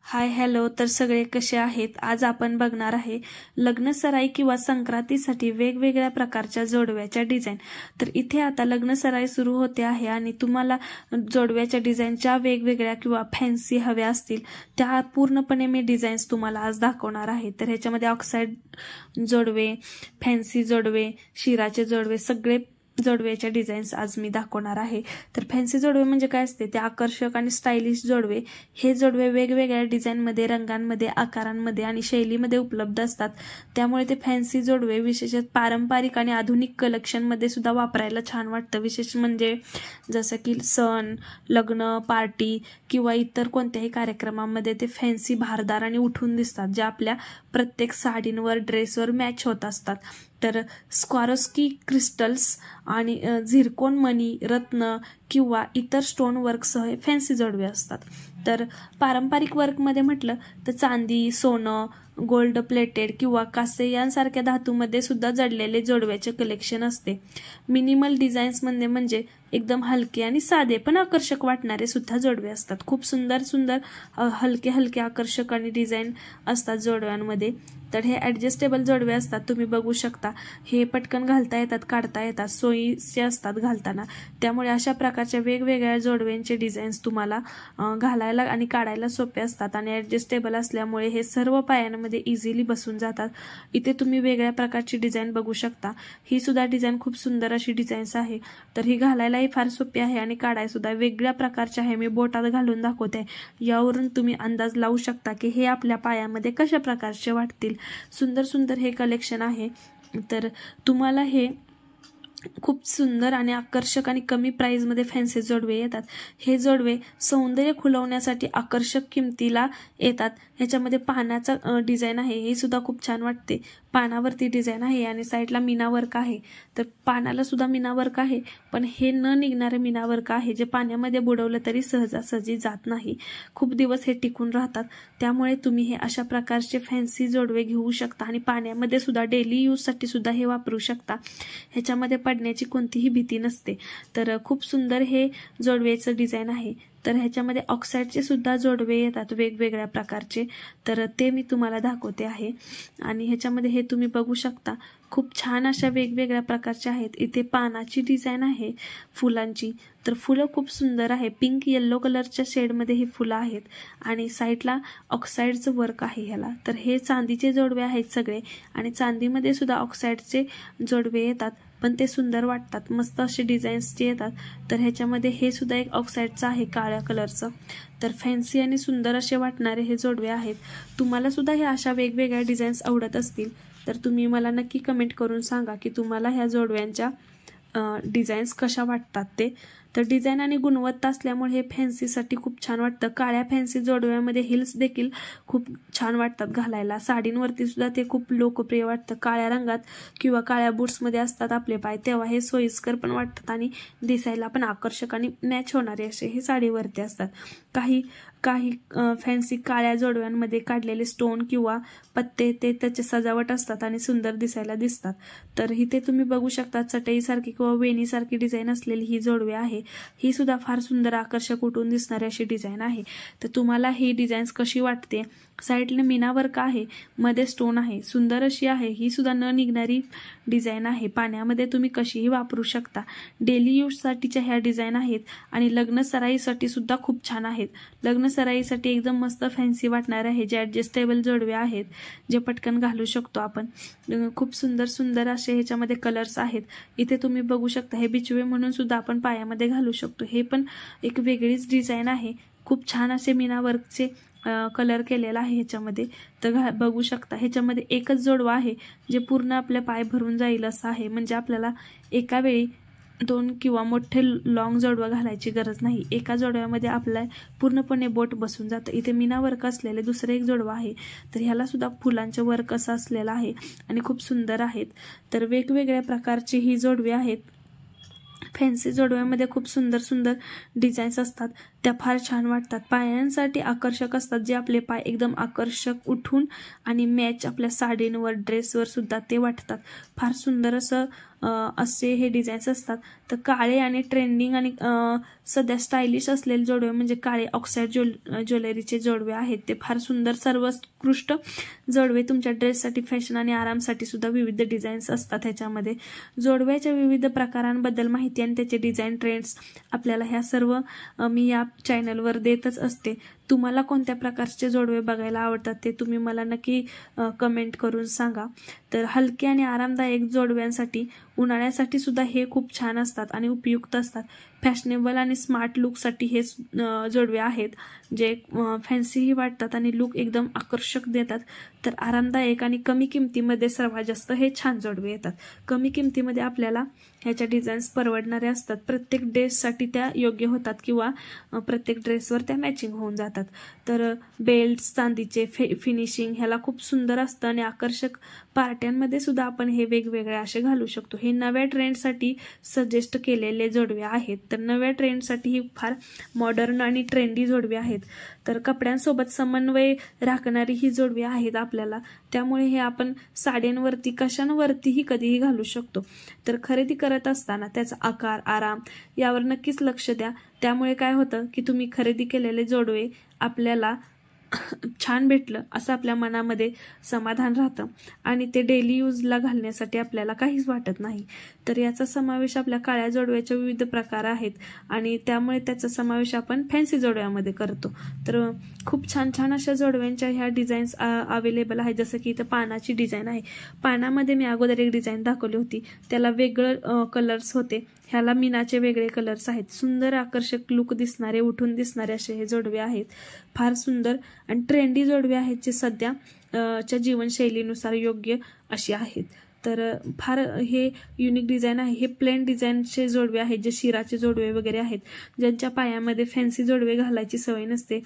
Hi hello तर सगळे कसे आहेत। आज आपण बघणार आहे लग्न सराई किंवा संक्रांतीसाठी वेगवेगळ्या प्रकारच्या जोडव्याच्या डिझाइन। तर इथे आता लग्न सराई सुरू होते आहे आणि तुम्हाला जोडव्याच्या डिझाइनच्या वेगवेगळ्या किंवा फॅन्सी हव्या असतील त्या पूर्णपणे मी डिझाइन्स तुम्हाला आज दाखवणार आहे। तर ह्याच्यामध्ये ऑक्साइड जोडवे, फॅन्सी जोडवे, शिराचे जोडवे सगळे जोडव्याच्या डिझाइन्स आज मी दाखवणार आहे। तर फॅन्सी जोडवे म्हणजे काय असते ते आकर्षक आणि स्टाइलिश जोडवे। हे जोडवे वेगवेगळ्या डिझाइनमध्ये, रंगांमध्ये, आकारांमध्ये आणि शैलीमध्ये उपलब्ध असतात। त्यामुळे ते फॅन्सी जोडवे विशेषतः पारंपरिक आणि आधुनिक कलेक्शनमध्ये सुद्धा वापरायला छान वाटतं। विशेष म्हणजे जसं की सण, लग्न, पार्टी किंवा इतर कोणत्याही कार्यक्रमामध्ये ते फॅन्सी, भारदार आणि उठून दिसतात, जे आपल्या प्रत्येक साडींवर, ड्रेसवर मॅच होत असतात। तर स्वारोस्की क्रिस्टल्स आणि झिरकोन मणी, रत्न किंवा इतर स्टोन वर्कसह फॅन्सी जोडवे असतात। तर पारंपरिक वर्कमध्ये म्हटलं तर चांदी, सोनं, गोल्ड प्लेटेड किंवा कास्य यांसारख्या धातूमध्ये सुद्धा जडलेले जोडव्याचे कलेक्शन असते। मिनिमल डिझाईन्समध्ये म्हणजे एकदम हलके आणि साधे पण आकर्षक वाटणारे सुद्धा जोडवे असतात। खूप सुंदर सुंदर हलके हलके आकर्षक आणि डिझाईन असतात जोडव्यांमध्ये। तर हे ॲडजस्टेबल जोडवे असतात, तुम्ही बघू शकता। हे पटकन घालता येतात, काढता येतात, सोयीचे असतात घालताना। त्यामुळे अशा प्रकारच्या वेगवेगळ्या जोडव्यांचे डिझाईन्स तुम्हाला घालायला आणि काढायला सोपे असतात आणि ॲडजस्टेबल असल्यामुळे हे सर्व पायांमध्ये इझिली बसून जातात। इथे तुम्ही वेगळ्या प्रकारची डिझाईन बघू शकता। ही सुद्धा डिझाईन खूप सुंदर अशी डिझाईन्स आहे। तर ही घालायलाही फार सोपी आहे आणि काढायला सुद्धा वेगळ्या प्रकारचे आहे। मी बोटात घालून दाखवते, यावरून तुम्ही अंदाज लावू शकता की हे आपल्या पायामध्ये कशा प्रकारचे वाटतील। सुंदर सुंदर हे कलेक्शन आहे। तर तुम्हाला हे खूप सुंदर आणि आकर्षक आणि कमी प्राइसमध्ये फॅन्सी जोडवे येतात। हे जोडवे सौंदर्य खुलवण्यासाठी आकर्षक किमतीला येतात। ह्याच्यामध्ये पानाचा डिझाईन आहे, हे सुद्धा खूप छान वाटते। पानावरती डिझाईन आहे आणि साईडला मीना वर्क आहे। तर पानाला सुद्धा मीना वर्क आहे, पण हे न निघणारे मीना वर्क आहे, जे पाण्यामध्ये बुडवलं तरी सहजासहजी जात नाही। खूप दिवस हे टिकून राहतात। त्यामुळे तुम्ही हे अशा प्रकारचे फॅन्सी जोडवे घेऊ शकता आणि पाण्यामध्ये सुद्धा डेली यूजसाठी सुद्धा हे वापरू शकता। ह्याच्यामध्ये पडण्याची कोणतीही भीती नसते। तर खूप सुंदर हे जोडवेचं डिझाईन आहे। तर ह्याच्यामध्ये ऑक्साईडचे सुद्धा जोडवे येतात वेगवेगळ्या प्रकारचे, तर ते मी तुम्हाला दाखवते आहे। आणि ह्याच्यामध्ये हे तुम्ही बघू शकता, खूप छान अशा वेगवेगळ्या प्रकारच्या आहेत। इथे पानाची डिझाईन आहे, फुलांची। तर फुलं खूप सुंदर आहे, पिंक येल्लो कलरच्या शेडमध्ये हे फुलं आहेत आणि साईडला ऑक्साईडचं वर्क आहे ह्याला। तर हे चांदीचे जोडवे आहेत सगळे आणि चांदीमध्ये सुद्धा ऑक्साईडचे जोडवे येतात, पण ते सुंदर वाटतात, मस्त असे डिझाईन्सचे येतात। तर ह्याच्यामध्ये हे सुद्धा एक ऑक्साईडचं आहे, काळ्या कलरचं। तर फॅन्सी आणि सुंदर असे वाटणारे हे जोडवे आहेत। तुम्हाला सुद्धा हे अशा वेगवेगळ्या डिझाईन्स आवडत असतील तर तुम्ही मला नक्की कमेंट करून सांगा की तुम्हाला ह्या जोडव्यांच्या डिझाईन्स कशा वाटतात ते। तर डिझाईन आणि गुणवत्ता असल्यामुळे हे फॅन्सीसाठी खूप छान वाटतं। काळ्या फॅन्सी जोडव्यामध्ये हिल्स देखील खूप छान वाटतात घालायला। साडींवरती सुद्धा ते खूप लोकप्रिय वाटतं। काळ्या रंगात किंवा काळ्या बूट्समध्ये असतात आपले पाय, तेव्हा हे सोयीस्कर पण वाटतात आणि दिसायला पण आकर्षक आणि मॅच होणारे असे हे साडीवरती असतात। काही फॅन्सी काळ्या जोडव्यांमध्ये काढलेले स्टोन किंवा पत्ते ते त्याचे सजावट असतात आणि सुंदर दिसायला दिसतात। तर इथे तुम्ही बघू शकता, चटईसारखी किंवा वेणीसारखी डिझाईन असलेली ही जोडवे आहे। ही सुद्धा फार सुंदर, आकर्षक, उठून दिसणारी अशी डिझाईन आहे। तर तुम्हाला ही डिझाईन्स कशी वाटते? साईडला मीना वर्क आहे, मध्ये स्टोन आहे, सुंदर अशी आहे। ही सुद्धा न निघणारी डिझाईन आहे, पाण्यामध्ये तुम्ही कशीही वापरू शकता। डेली यूजसाठीच्या ह्या डिझाईन आहेत आणि लग्न सराईसाठी सुद्धा खूप छान आहेत। लग्न सराईसाठी एकदम मस्त फॅन्सी वाटणारे आहे, जे ॲडजस्टेबल जोडवे आहेत, जे पटकन घालू शकतो आपण। खूप सुंदर सुंदर असे ह्याच्यामध्ये कलर्स आहेत। इथे तुम्ही बघू शकता, हे बिचवे म्हणून सुद्धा आपण पायामध्ये घालू शकतो। हे पण एक वेगळीच डिझाईन आहे, खूप छान असे मीना वर्कचे कलर केलेला आहे ह्याच्यामध्ये। तर बघू शकता, ह्याच्यामध्ये एकच जोडवा आहे जे पूर्ण आपले पाय भरून जाईल असं आहे। म्हणजे आपल्याला एका वेळी 2 किंवा मोठे लॉंग जोडवा घालायची गरज नाही। एका जोडव्यामध्ये आपला पूर्णपणे बोट बसून जातं। इथे मीना वर्क असलेले दुसरे एक जोडवा आहे, तर ह्याला सुद्धा फुलांचे वर्क असं असलेलं आहे आणि खूप सुंदर आहेत। तर वेगवेगळ्या प्रकारची ही जोडवी आहेत। फॅन्सी जोडव्यामध्ये खूप सुंदर सुंदर डिझाईन्स असतात, त्या फार छान वाटतात। पायांसाठी आकर्षक असतात, जे आपले पाय एकदम आकर्षक, उठून आणि मॅच आपल्या साडींवर, ड्रेसवर सुद्धा ते वाटतात। फार सुंदर असं असे हे डिझाईन्स असतात. तर काळे आणि ट्रेंडिंग आणि सध्या स्टायलिश असलेले जोडवे म्हणजे काळे ऑक्साईड ज्वेलरीचे जोडवे आहेत. ते फार सुंदर सर्वोत्कृष्ट जोडवे तुमच्या ड्रेससाठी, फॅशन आणि आरामसाठी सुद्धा विविध डिझाईन्स असतात. ह्याच्यामध्ये जोडव्याच्या विविध प्रकारांबद्दल माहिती आणि त्याचे डिझाईन ट्रेंड्स आपल्याला ह्या सर्व मी या चॅनलवर देतच असते. तुम्हाला कोणत्या प्रकारचे जोडवे बघायला आवडतात ते तुम्ही मला नक्की कमेंट करून सांगा. तर हलके आणि आरामदायक जोडव्यांसाठी, उन्हाळ्यासाठी सुद्धा हे खूप छान असतात आणि उपयुक्त असतात. फॅशनेबल आणि स्मार्ट लुकसाठी हे जोडवे आहेत जे फॅन्सीही वाटतात आणि लुक एकदम आकर्षक देतात. तर आरामदायक आणि कमी किमतीमध्ये सर्वात जास्त हे छान जोडवे येतात. कमी किमतीमध्ये आपल्याला ह्याच्या डिझाईन्स परवडणारे असतात. प्रत्येक ड्रेससाठी त्या योग्य होतात किंवा प्रत्येक ड्रेसवर त्या मॅचिंग होऊन जातात. तर बेल्ट, चांदीचे फिनिशिंग ह्याला खूप सुंदर असतं आणि आकर्षक पार्ट्यांमध्ये सुद्धा आपण हे वेगवेगळे असे घालू शकतो. हे नव्या ट्रेंडसाठी सजेस्ट केलेले जोडवे आहेत. तर नव्या ट्रेंडसाठी ही फार मॉडर्न आणि ट्रेंडी जोडवे आहेत. तर कपड्यांसोबत समन्वय राखणारी ही जोडवी आहेत आपल्याला. त्यामुळे हे आपण साड्यांवरती, कशांवरतीही कधीही घालू शकतो. तर खरेदी करत असताना त्याचा आकार, आराम यावर नक्कीच लक्ष द्या. त्यामुळे काय होतं की तुम्ही खरेदी केलेले जोडवे आपल्याला छान भेटलं असं आपल्या मनामध्ये समाधान राहतं आणि ते डेली यूजला घालण्यासाठी आपल्याला काहीच वाटत नाही. तर याचा समावेश आपल्या काळ्या जोडव्याच्या विविध प्रकार आहेत आणि त्यामुळे त्याचा समावेश आपण फॅन्सी जोडव्यामध्ये करतो. तर खूप छान छान अशा जोडव्यांच्या ह्या डिझाईन्स अवेलेबल आहेत. जसं की इथं पानाची डिझाईन आहे. पानामध्ये मी अगोदर एक डिझाईन दाखवली होती, त्याला वेगळं कलर्स होते. ह्याला मीनाचे वेगळे कलर्स आहेत. सुंदर आकर्षक लुक दिसणारे, उठून दिसणारे असे हे जोडवे आहेत. फार सुंदर आणि ट्रेंडी जोडवे आहेत जे सध्या च्या जीवनशैलीनुसार योग्य अशी आहेत. तर फार हे युनिक डिझाईन आहे. हे प्लेन डिझाईनचे जोडवे आहेत जे शिराचे जोडवे वगैरे आहेत. ज्यांच्या पायामध्ये फॅन्सी जोडवे घालायची सवय नसते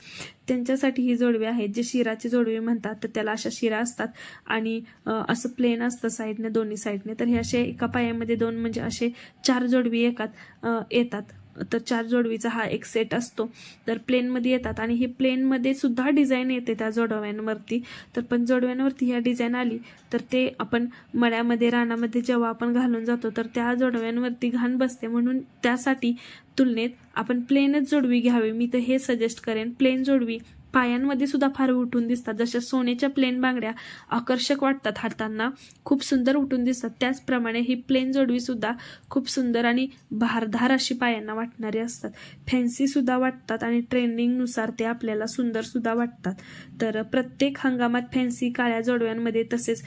त्यांच्यासाठी ही जोडवे आहेत जे शिराचे जोडवे म्हणतात. तर त्याला अशा शिरा असतात आणि असं प्लेन असतं साईडने, दोन्ही साईडने. तर हे असे एका पायामध्ये दोन म्हणजे असे 4 जोडवी येतात. तर 4 जोडवीचा हा एक सेट असतो. तर प्लेनमध्ये येतात आणि ही प्लेनमध्ये सुद्धा डिझाईन येते त्या जोडव्यांवरती. तर पण जोडव्यांवरती ह्या डिझाईन आली तर ते आपण मळ्यामध्ये, रानामध्ये जेव्हा आपण घालून जातो तर त्या जोडव्यांवरती घाण बसते. म्हणून त्यासाठी तुलनेत आपण प्लेनच जोडवी घ्यावी. मी तर हे सजेस्ट करेन. प्लेन जोडवी पायांमध्ये सुद्धा फार उठून दिसतात. जशा सोन्याच्या प्लेन बांगड्या आकर्षक वाटतात, हातांना खूप सुंदर उठून दिसतात, त्याचप्रमाणे ही प्लेन जोडवी सुद्धा खूप सुंदर आणि भारधार अशी पायांना वाटणारी असतात. फॅन्सी सुद्धा वाटतात आणि ट्रेंडिंगनुसार ते आपल्याला सुंदर सुद्धा वाटतात. तर प्रत्येक हंगामात फॅन्सी काळ्या जोडव्यांमध्ये, तसेच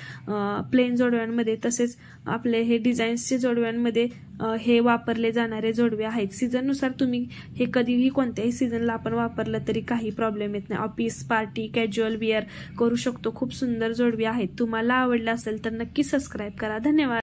प्लेन जोडव्यांमध्ये, तसेच आपले हे डिझाईन्सचे जोडव्यांमध्ये हे वापरले जाणारे जोडवे आहेत. सीझननुसार तुम्ही हे कधीही कोणत्याही सीझनला आपण वापरलं तरी काही प्रॉब्लेम येत नाही. ऑफिस, पार्टी, कॅज्युअल विअर करू शकतो. खूप सुंदर जोडवे आहेत. तुम्हाला आवडलं असेल तर नक्की सबस्क्राईब करा. धन्यवाद.